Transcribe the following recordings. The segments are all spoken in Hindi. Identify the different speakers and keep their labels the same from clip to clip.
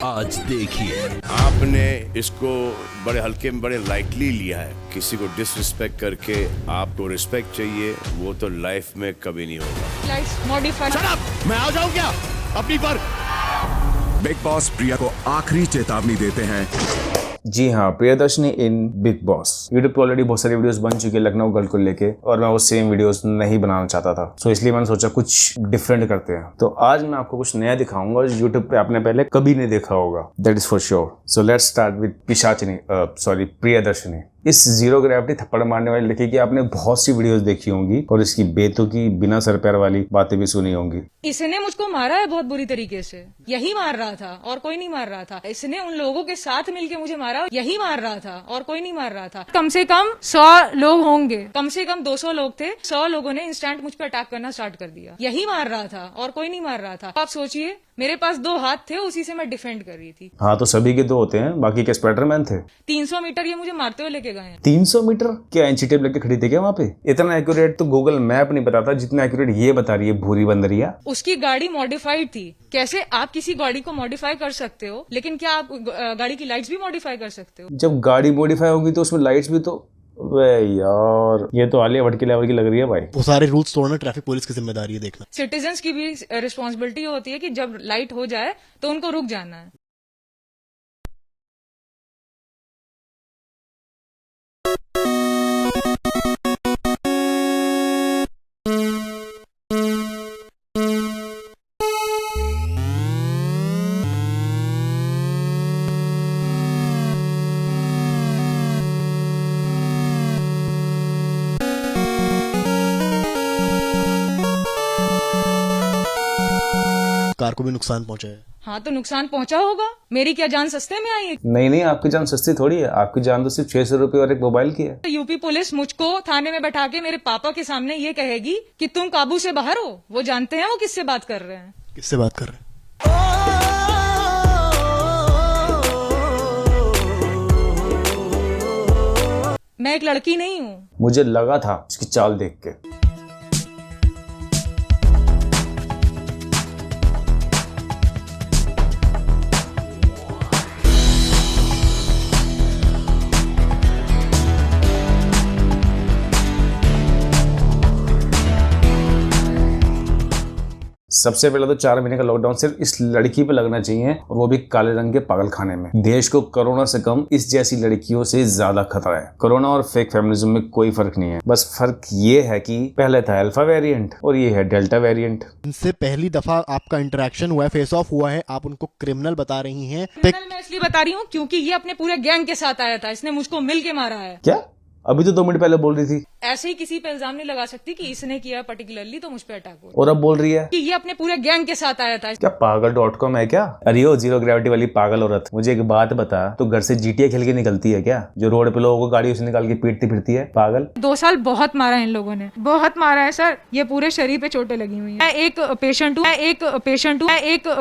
Speaker 1: आज देखिए।
Speaker 2: आपने इसको बड़े हल्के में बड़े लाइटली लिया है। किसी को डिसरिस्पेक्ट करके आपको रिस्पेक्ट चाहिए, वो तो लाइफ में कभी नहीं होगा।
Speaker 1: मैं आ जाऊं क्या अपनी पर?
Speaker 3: बिग बॉस प्रिया को आखिरी चेतावनी देते हैं।
Speaker 4: जी हाँ, Priyadarshini in big boss. YouTube पे ऑलरेडी बहुत सारी वीडियोस बन चुकी है लखनऊ गर्ल को लेके, और मैं वो सेम वीडियोस नहीं बनाना चाहता था, तो इसलिए मैंने सोचा कुछ डिफरेंट करते हैं। तो आज मैं आपको कुछ नया दिखाऊंगा जो यूट्यूब पे आपने पहले कभी नहीं देखा होगा, that is for sure. So let's start with Priyadarshini. इस जीरो ग्रेविटी थप्पड़ मारने वाली लड़की की आपने बहुत सी वीडियोस देखी होंगी और इसकी बेतुकी बिना सर पैर वाली बातें भी सुनी होंगी।
Speaker 5: इसने मुझको मारा है बहुत बुरी तरीके से, यही मार रहा था और कोई नहीं मार रहा था। इसने उन लोगों के साथ मिलके मुझे मारा, यही मार रहा था और कोई नहीं मार रहा था। कम से कम 100 लोग होंगे, कम से कम 200 लोग थे। 100 लोगों ने इंस्टेंट मुझ पर अटैक करना स्टार्ट कर दिया, यही मार रहा था और कोई नहीं मार रहा था। आप सोचिए, मेरे पास 2 हाथ थे, उसी से मैं डिफेंड कर रही थी।
Speaker 4: हाँ, तो सभी के 2 होते हैं, बाकी के स्पाइडरमैन थे।
Speaker 5: 300 मीटर ये मुझे मारते हुए लेके गए।
Speaker 4: 300 मीटर? क्या इंची टेप लेके खड़ी थी क्या वहाँ पे? इतना एक्यूरेट तो गूगल मैप नहीं बताता जितना एक्यूरेट ये बता रही है भूरी बंदरिया।
Speaker 5: उसकी गाड़ी मॉडिफाइड थी। कैसे आप किसी गाड़ी को मॉडिफाई कर सकते हो, लेकिन क्या आप गाड़ी की लाइट्स भी मॉडिफाई कर सकते हो?
Speaker 4: जब गाड़ी मॉडिफाई होगी तो उसमें लाइट्स भी तो। वे यार, ये तो आलिया भट्ट के लेवल की लग रही है भाई।
Speaker 6: वो सारे रूल्स तोड़ना ट्रैफिक पुलिस की जिम्मेदारी है देखना।
Speaker 5: सिटीजन्स की भी रिस्पॉन्सिबिलिटी होती है कि जब लाइट हो जाए तो उनको रुक जाना है।
Speaker 6: कार को भी नुकसान पहुंचा है।
Speaker 5: हाँ, तो नुकसान पहुंचा होगा। मेरी क्या जान सस्ते में आई है?
Speaker 4: नहीं, आपकी जान सस्ती थोड़ी है। आपकी जान तो सिर्फ 600 रुपए और एक मोबाइल की है।
Speaker 5: यूपी पुलिस मुझको थाने में बैठा के मेरे पापा के सामने ये कहेगी कि तुम काबू से बाहर हो। वो जानते हैं वो किससे बात कर रहे हैं।
Speaker 6: किससे बात कर रहे हैं?
Speaker 5: मैं एक लड़की नहीं हूँ।
Speaker 4: मुझे लगा था इसकी चाल देख के। सबसे पहले तो 4 महीने का लॉकडाउन सिर्फ इस लड़की पे लगना चाहिए, और वो भी काले रंग के पागलखाने में। देश को कोरोना से कम इस जैसी लड़कियों से ज्यादा खतरा है। कोरोना और फेक फेमिनिज्म में कोई फर्क नहीं है, बस फर्क ये है कि पहले था अल्फा वेरिएंट और ये है डेल्टा वेरिएंट।
Speaker 6: इनसे पहली दफा आपका इंटरेक्शन हुआ है, फेस ऑफ हुआ है, आप उनको क्रिमिनल बता रही हैं।
Speaker 5: मैं इसलिए बता रही हूँ क्योंकि ये अपने पूरे गैंग के साथ आया था। इसने मुझको मिल के मारा है।
Speaker 4: क्या? अभी तो 2 मिनट पहले बोल रही थी।
Speaker 5: ऐसे ही किसी पे इल्जाम नहीं लगा सकती कि इसने किया पर्टिकुलरली तो मुझ पे अटैक हुआ।
Speaker 4: और अब बोल रही है
Speaker 5: कि ये अपने पूरे गैंग के साथ आया था।
Speaker 4: क्या पागल.com है क्या? अरे ओ जीरो ग्रेविटी वाली पागल औरत, मुझे एक बात बता, तो घर से GTA खेल के निकलती है क्या, जो रोड पे लोगों को गाड़ियों से निकाल के पीटती फिरती है? पागल।
Speaker 5: 2 साल बहुत मारा है इन लोगों ने, बहुत मारा है सर। ये पूरे शरीर पे चोटें लगी हुई हैं। मैं एक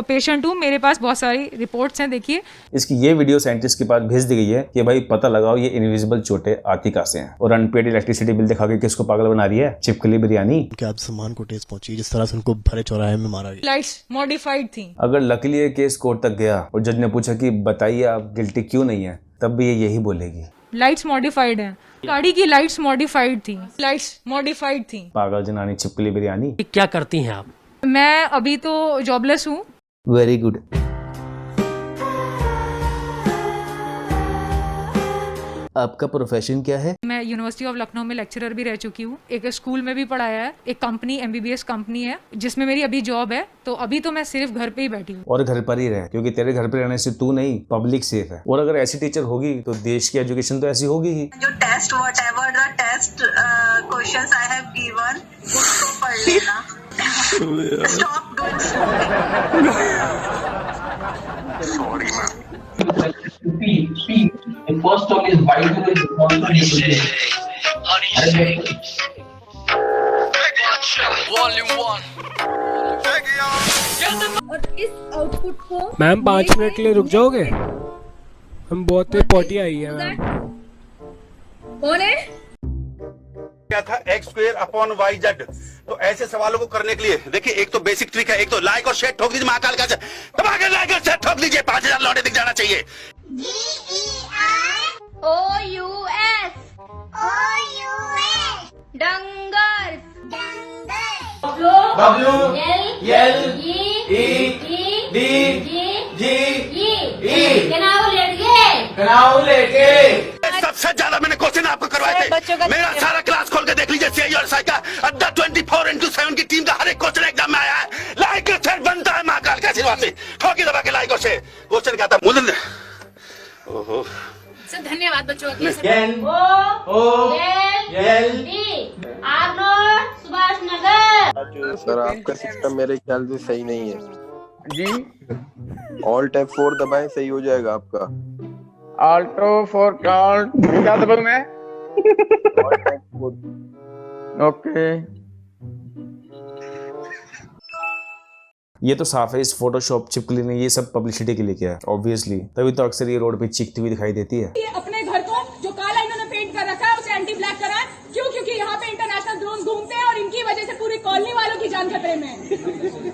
Speaker 5: पेशेंट हूँ। मेरे पास बहुत सारी रिपोर्ट्स हैं, देखिए।
Speaker 4: इसकी ये वीडियो साइंटिस्ट के पास भेज दी गई है कि भाई पता लगाओ ये इनविजिबल चोटें आती कहां से हैं, और अनपेड इलेक्ट्रिसिटी बिल दिखा के किसको पागल बना रही है? चिपकली बिरयानी।
Speaker 6: क्या आप सम्मान को ठेस पहुंची जिस तरह से उनको भरे चौराहे में मारा गया।
Speaker 5: लाइट्स मॉडिफाइड थी।
Speaker 4: अगर लकीली ये केस कोर्ट तक गया और जज ने पूछा कि बताइए आप गिल्टी क्यों नहीं है, तब भी ये यही बोलेगी,
Speaker 5: लाइट्स मॉडिफाइड हैं। गाड़ी की लाइट्स मॉडिफाइड थी।
Speaker 4: पागल जनानी चिपकली बिरयानी।
Speaker 7: क्या करती हैं आप?
Speaker 5: मैं अभी तो जॉबलेस हूँ।
Speaker 4: Very good. आपका प्रोफेशन क्या है?
Speaker 5: मैं यूनिवर्सिटी ऑफ लखनऊ में लेक्चरर भी रह चुकी हूँ। एक स्कूल में भी पढ़ाया है। एक कंपनी MBBS कंपनी है जिसमें मेरी अभी जॉब है। तो अभी तो मैं सिर्फ घर पे ही बैठी हूँ।
Speaker 4: और घर पर ही रहे, क्योंकि तेरे घर पे रहने से तू नहीं पब्लिक सेफ है। और अगर ऐसी टीचर होगी तो देश की एजुकेशन तो ऐसी होगी ही।
Speaker 8: जो test whatever the test questions I have given उसको पढ़ लेना। Stop doing
Speaker 9: sorry ma'am. The first one is why do they responsibility?
Speaker 10: और इस आउटपुट को
Speaker 7: मैम 5 मिनट के लिए रुक जाओगे? हम बहुत पोटी आई है मैम।
Speaker 10: कौन है?
Speaker 11: क्या था x²/y/z। तो ऐसे सवालों को करने के लिए देखिए, एक तो बेसिक ट्रिक है, एक तो लाइक और शेयर ठोक दीजिए महाकाल का, दबा के लाइक और शेयर ठोक दीजिए, 5000 लौटे दिख जाना चाहिए।
Speaker 10: डंगर
Speaker 11: सबसे ज्यादा मैंने क्वेश्चन आपको करवाए थे, मेरा सारा क्लास खोल के देख लीजिए। CI और SI का अड्डा 24x7 की टीम का हर एक क्वेश्चन एग्जाम में आया है। लाइक और शेयर बनता है महाकाल का आशीर्वाद से, ठोकी दबा के लाइक और शेयर। क्वेश्चन क्या था मुझे? ओहो
Speaker 10: सर, धन्यवाद बच्चों के सुभाष नगर।
Speaker 12: सर आपका सिस्टम मेरे ख्याल से सही नहीं है जी। Alt F4 दबाएं, सही हो जाएगा आपका।
Speaker 13: Alto for call क्या दबाऊं मैं? ओके।
Speaker 4: ये तो साफ है, इस फोटोशॉप चिपकली ने ये सब पब्लिसिटी के लिए किया है ऑब्वियसली, तभी तो अक्सर ये रोड पे चीखती हुई दिखाई देती है।
Speaker 5: अपने घर को जो काला इन्होंने पेंट कर रखा है उसे एंटी ब्लैक करा है। क्यों? क्योंकि यहाँ पे इंटरनेशनल ड्रोन घूमते हैं और इनकी वजह से पूरी कॉलोनी वालों की जान खतरे में है।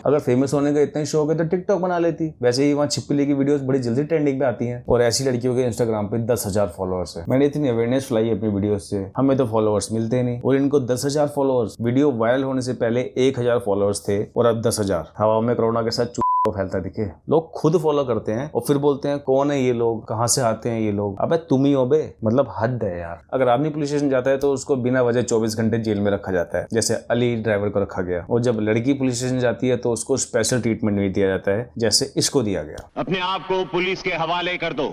Speaker 4: अगर फेमस होने का इतना शौक है तो टिकटॉक बना लेती। वैसे ही वहाँ छिपकली की वीडियोस बड़ी जल्दी ट्रेंडिंग पे आती हैं और ऐसी लड़कियों के इंस्टाग्राम पे 10,000 फॉलोअर्स है। मैंने इतनी अवेयरनेस फैलाई अपनी वीडियोस से, हमें तो फॉलोअर्स मिलते नहीं और इनको 10,000 फॉलोअर्स। वीडियो वायरल होने से पहले 1,000 फॉलोअर्स थे और अब 10,000। हवा में कोरोना के साथ फैलता दिखे। लोग खुद फॉलो करते हैं और फिर बोलते हैं कौन है ये लोग, कहाँ से आते हैं ये लोग। अबे तुम ही हो बे, मतलब हद है यार। अगर आदमी पुलिस स्टेशन जाता है तो उसको बिना वजह 24 घंटे जेल में रखा जाता है, जैसे अली ड्राइवर को रखा गया। और जब लड़की पुलिस स्टेशन जाती है तो उसको स्पेशल ट्रीटमेंट नहीं दिया जाता है, जैसे इसको दिया गया।
Speaker 1: अपने आप को पुलिस के हवाले कर दो,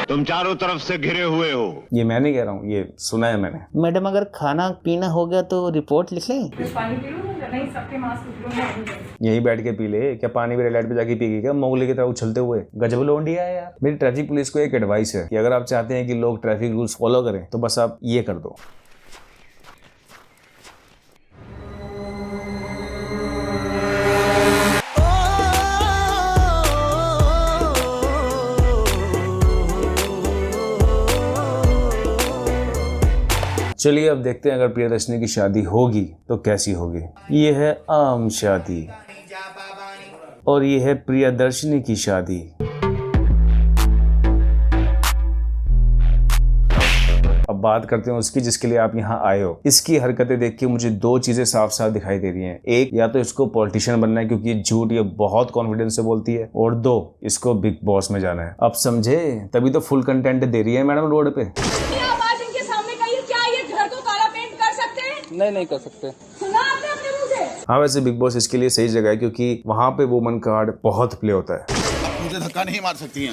Speaker 1: तुम चारों तरफ से घिरे हुए हो।
Speaker 4: ये मैं नहीं कह रहा हूँ, ये सुना है मैंने।
Speaker 14: मैडम अगर खाना पीना हो गया तो रिपोर्ट लिख लें?
Speaker 5: पानी पी लूं? नहीं, सबके मास्क
Speaker 4: यही बैठ के पी ले। क्या पानी भी रेड लाइट पे जाके पी क्या मोगले की तरह उछलते हुए? गजब लोंडिया है यार। मेरी ट्रैफिक पुलिस को एक एडवाइस है कि अगर आप चाहते हैं कि लोग ट्रैफिक रूल्स फॉलो करें तो बस आप ये कर दो। चलिए अब देखते हैं अगर प्रियदर्शनी की शादी होगी तो कैसी होगी। ये है आम शादी और ये है प्रियदर्शनी की शादी। अब बात करते हैं उसकी जिसके लिए आप यहाँ आए हो। इसकी हरकतें देख के मुझे दो चीजें साफ साफ दिखाई दे रही हैं। एक, या तो इसको पॉलिटिशियन बनना है क्योंकि झूठ ये बहुत कॉन्फिडेंस से बोलती है, और दो, इसको बिग बॉस में जाना है। अब समझे, तभी तो फुल कंटेंट दे रही है मैडम रोड पे।
Speaker 14: नहीं कर सकते।
Speaker 5: सुना आपने अपने मुंह से?
Speaker 4: हाँ वैसे बिग बॉस इसके लिए सही जगह है क्योंकि वहाँ पे वुमन कार्ड बहुत प्ले होता है।
Speaker 11: मुझे धक्का नहीं मार सकती हैं।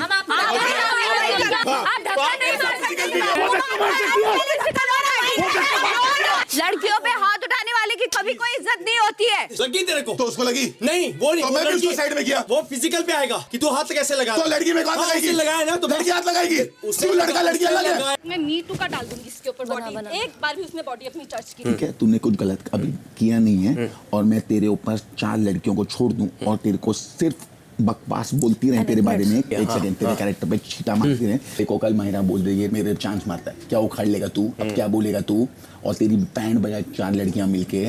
Speaker 10: लड़कियों पे हाथ उठाने वाले की कभी कोई इज्जत नहीं होती है।
Speaker 1: लगी तेरे को?
Speaker 11: तो उसको लगी
Speaker 1: नहीं, वो नहीं,
Speaker 11: तो मैं भी उसको साइड में किया।
Speaker 1: वो फिजिकल पे आएगा कि तू हाथ कैसे लगा।
Speaker 11: तो लड़की में हाथ लगाएगी,
Speaker 1: लगाया ना तो
Speaker 11: लड़की हाथ लगाएगी। उससे लड़का लड़की अलग है।
Speaker 10: मैं मी टू का डाल दूंगी इसके ऊपर बॉडी। एक बार भी उसने बॉडी अपनी टच की।
Speaker 15: ठीक है, तूने कुछ गलत अभी किया नहीं है और मैं तेरे ऊपर 4 लड़कियों को छोड़ दूं और तेरे को सिर्फ बकवास बोलती रहे तेरे बारे में। एक सेकंड, तेरे कैरेक्टर पे छीटा मारती रहे। देखो कल महिरा बोल रही है मेरे चांस मारता है, क्या उखाड़ लेगा तू? अब क्या बोलेगा तू? और तेरी बैंड बजाए 4 लड़कियां मिलके,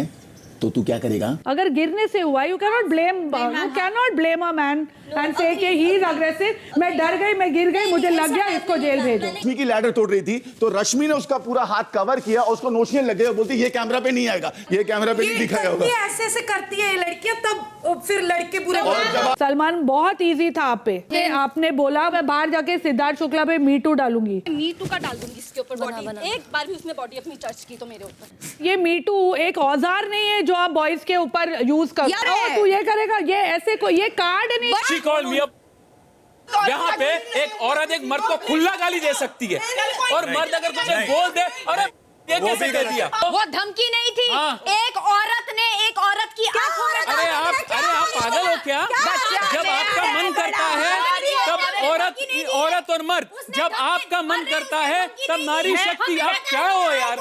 Speaker 15: तो तू क्या करेगा?
Speaker 5: अगर गिरने से हुआ, you cannot blame a man and से कि ही इज अग्रेसिव। मैं डर गई, मैं गिर गई, मुझे लग गया, इसको जेल भेजो।
Speaker 11: रश्मि की लैडर तोड़ रही थी तो रश्मि ने उसका पूरा हाथ कवर किया और उसको नोचने लग गए। बोलती ये कैमरा पे नहीं आएगा, ये कैमरा पे नहीं दिखाया होगा।
Speaker 5: ये ऐसे ऐसे करती है लड़कियां, तब फिर लड़के पूरे। सलमान बहुत इजी था आप पे। आपने बोला मैं बाहर जाके सिद्धार्थ शुक्ला पे मी टू डालूंगी।
Speaker 10: मी टू का डाल दूंगी इसके ऊपर बॉडी। एक बार भी उसने बॉडी अपनी टच की तो मेरे ऊपर।
Speaker 5: ये मी टू एक औजार नहीं है जो आप बॉयज के ऊपर यूज कर। तू ये करेगा, ये ऐसे को ये कार्ड नहीं।
Speaker 16: यहाँ पे एक औरत एक मर्द को खुला गाली दे सकती है और मर्द अगर कुछ बोल दे, अरे ये कैसे कह दिया?
Speaker 10: वो धमकी नहीं थी। एक औरत ने एक औरत की आंखों में।
Speaker 16: अरे आप पागल हो क्या? जब आपका मन करता है तब औरत और मर्द, जब आपका मन करता है तब नारी शक्ति। आप क्या हो यार?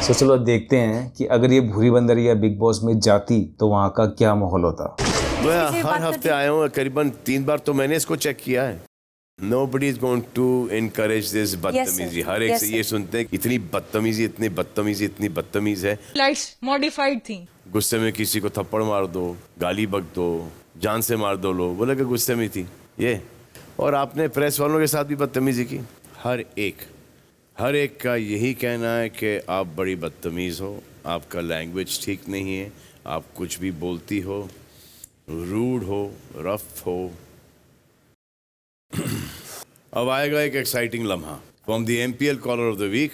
Speaker 4: तो चलो देखते हैं कि अगर ये भूरी बंदरिया बिग बॉस में जाती तो वहाँ का क्या माहौल होता।
Speaker 2: मैं हर हफ्ते आया हूँ, करीबन 3 बार तो मैंने इसको चेक किया है। Nobody is going to encourage this बदतमीजी। हर एक से ये सुनते हैं इतनी बदतमीजी, इतनी बदतमीजी, इतनी बदतमीज है।
Speaker 5: लाइट्स मॉडिफाइड थी।
Speaker 2: गुस्से में किसी को थप्पड़ मार दो, गाली बक दो, जान से मार दो, लोग बोले कि गुस्से में थी ये। और आपने प्रेस वालों के साथ भी बदतमीजी की। हर एक का यही कहना है कि आप बड़ी बदतमीज हो, आपका लैंग्वेज ठीक नहीं है, आप कुछ भी बोलती हो, रूड हो, रफ हो। अब आएगा एक एक्साइटिंग लम्हा from the MPL caller of the week,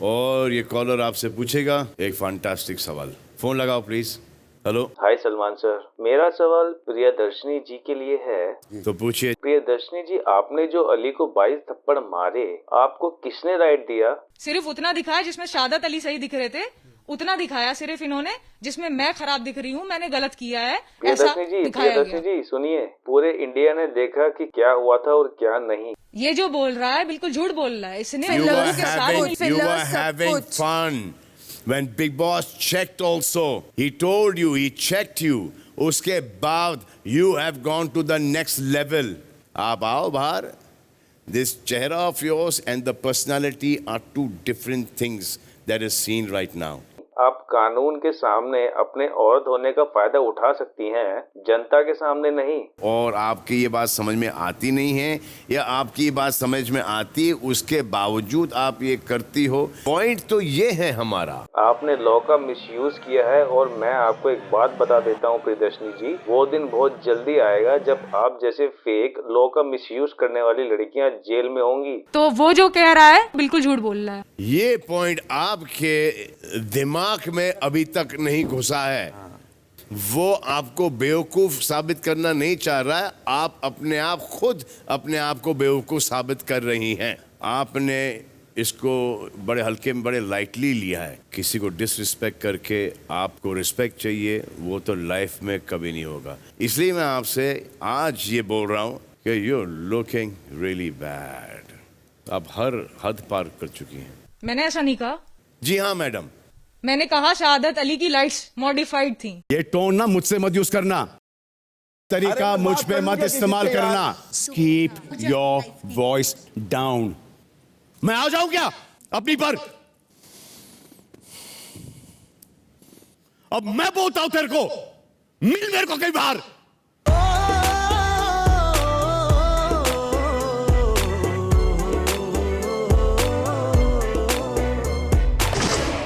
Speaker 2: और ये कॉलर आपसे पूछेगा एक फैंटास्टिक सवाल। फोन लगाओ please. Hello.
Speaker 4: Hi Salman sir, मेरा सवाल प्रियदर्शनी जी के लिए है।
Speaker 2: तो पूछिए।
Speaker 4: प्रियदर्शनी जी, आपने जो अली को 22 थप्पड़ मारे, आपको किसने राइट दिया?
Speaker 5: सिर्फ उतना दिखाया जिसमें शादत अली सही दिख रहे थे, उतना दिखाया सिर्फ इन्होंने। जिसमें मैं खराब दिख रही हूँ, मैंने गलत किया है, ऐसा दिखाया गया।
Speaker 4: जी सुनिए, पूरे इंडिया ने देखा कि क्या हुआ था और क्या नहीं।
Speaker 5: ये जो बोल रहा है बिल्कुल झूठ बोल रहा है। इसने
Speaker 2: You were having fun when Big Boss checked also. He told you, he checked you. उसके बाद you have gone to the next level. आप आओ बाहर। This चेहरा of yours and the personality are two different things that is seen right now.
Speaker 4: आप कानून के सामने अपने औरत होने का फायदा उठा सकती हैं, जनता के सामने नहीं।
Speaker 2: और आपकी ये बात समझ में आती नहीं है, या आपकी ये बात समझ में आती है उसके बावजूद आप ये करती हो। पॉइंट तो ये है हमारा,
Speaker 4: आपने लॉ का मिसयूज किया है। और मैं आपको एक बात बता देता हूँ प्रियदर्शनी जी, वो दिन बहुत जल्दी आएगा जब आप जैसे फेक लॉ का मिसयूज करने वाली लड़कियाँ जेल में होंगी।
Speaker 5: तो वो जो कह रहा है बिल्कुल झूठ बोल रहा है।
Speaker 2: ये पॉइंट आपके दिमाग में अभी तक नहीं घुसा है। वो आपको बेवकूफ साबित करना नहीं चाह रहा है, आप अपने आप खुद अपने आप को बेवकूफ साबित कर रही हैं। आपने इसको बड़े हल्के में, बड़े लाइटली लिया है। किसी को डिसरिस्पेक्ट करके आपको रिस्पेक्ट चाहिए, वो तो लाइफ में कभी नहीं होगा। इसलिए मैं आपसे आज ये बोल रहा हूँ कि you are looking really bad. आप हर हद पार कर चुकी हैं।
Speaker 5: मैंने ऐसा नहीं कहा।
Speaker 2: जी हाँ मैडम,
Speaker 5: मैंने कहा शहादत अली की लाइट्स मॉडिफाइड थी।
Speaker 3: ये टोन ना मुझसे मत यूज करना, तरीका मुझ पे मत इस्तेमाल करना। Keep your voice down. मैं आ जाऊं क्या अपनी पर? अब मैं बोलता हूं तेरे को, मिल मेरे को कहीं बाहर।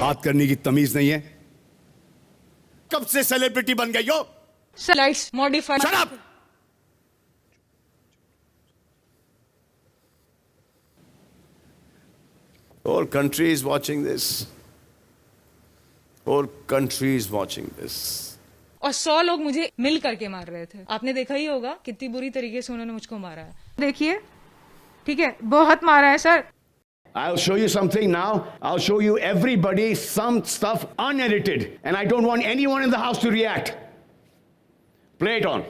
Speaker 3: बात करने की तमीज नहीं है। कब से सेलिब्रिटी बन गई हो?
Speaker 5: Lights modified.
Speaker 3: Shut up!
Speaker 2: Whole country is watching this. Whole country is watching this.
Speaker 5: और 100 लोग मुझे मिल करके मार रहे थे। आपने देखा ही होगा कितनी बुरी तरीके से उन्होंने मुझको मारा है। देखिए, ठीक है, बहुत मारा है sir.
Speaker 3: I'll show you something now. I'll show you everybody some stuff unedited. And I don't want anyone in the house to react. Play it on.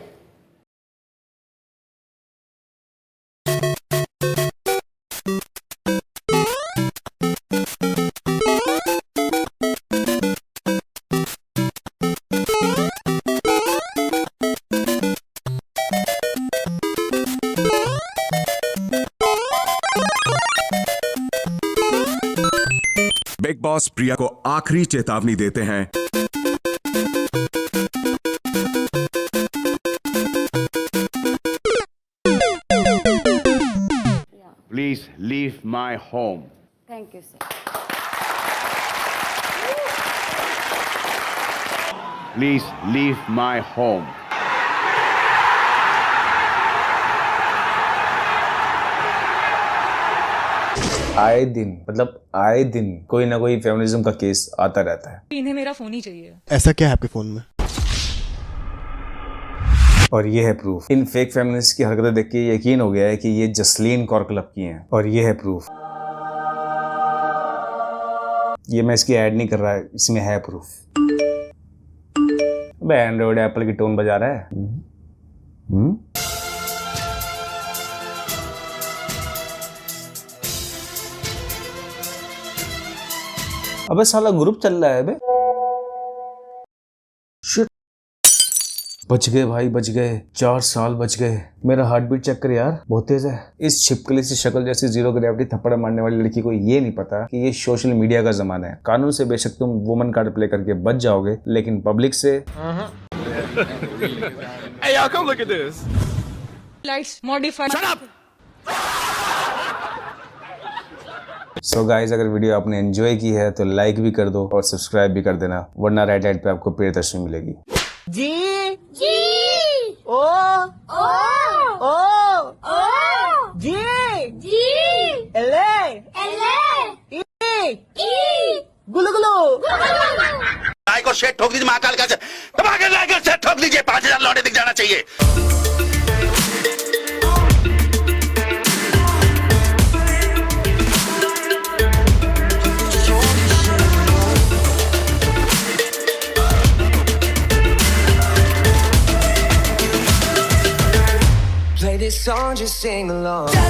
Speaker 3: Bigg Boss Priya को आखिरी चेतावनी देते हैं। Please leave my home.
Speaker 10: Thank you, sir.
Speaker 3: Please leave my home.
Speaker 4: आए दिन, मतलब आए दिन कोई ना कोई फेमिनिज्म का केस आता रहता है।
Speaker 5: इन्हें मेरा फोन ही चाहिए।
Speaker 6: ऐसा क्या है आपके फोन में?
Speaker 4: और ये है प्रूफ। इन फेक फेमिनिस्ट की हरकतें देख के यकीन हो गया है कि ये जसलीन कौर क्लब की हैं। और ये है प्रूफ। ये मैं इसकी ऐड नहीं कर रहा है, इसमें है प्रूफ। अबे एंड्रॉइड एप्पल की टोन बजा रहा है। अबे साला ग्रुप चल रहा है बे। शिट। बच गए भाई, बच गए। 4 साल बच गए। मेरा हार्ट बीट चेक कर यार, बहुत तेज है। इस छिपकली सी शक्ल जैसी जीरो ग्रेविटी थप्पड़ मारने वाली लड़की को ये नहीं पता कि ये सोशल मीडिया का जमाना है। कानून से बेशक तुम वुमन कार्ड प्ले करके बच जाओगे, लेकिन पब्लिक से
Speaker 11: Hey, y'all, come look at this.
Speaker 5: Lights modified.
Speaker 4: So guys, अगर वीडियो आपने एंजॉय की है तो लाइक भी कर दो और सब्सक्राइब भी कर देना, वरना राइट साइड पे आपको प्रियदर्शनी मिलेगी।
Speaker 17: जी जी ओ ओ ओ ओ जी जी एले एले ई गुलु गुलु
Speaker 11: लाइक और शेयर ठोक दीजिए महाकाल का, दबा के लाइक और शेयर ठोक दीजिए। 5000 लौटे दिख जाना चाहिए।
Speaker 17: Play this song, just sing along.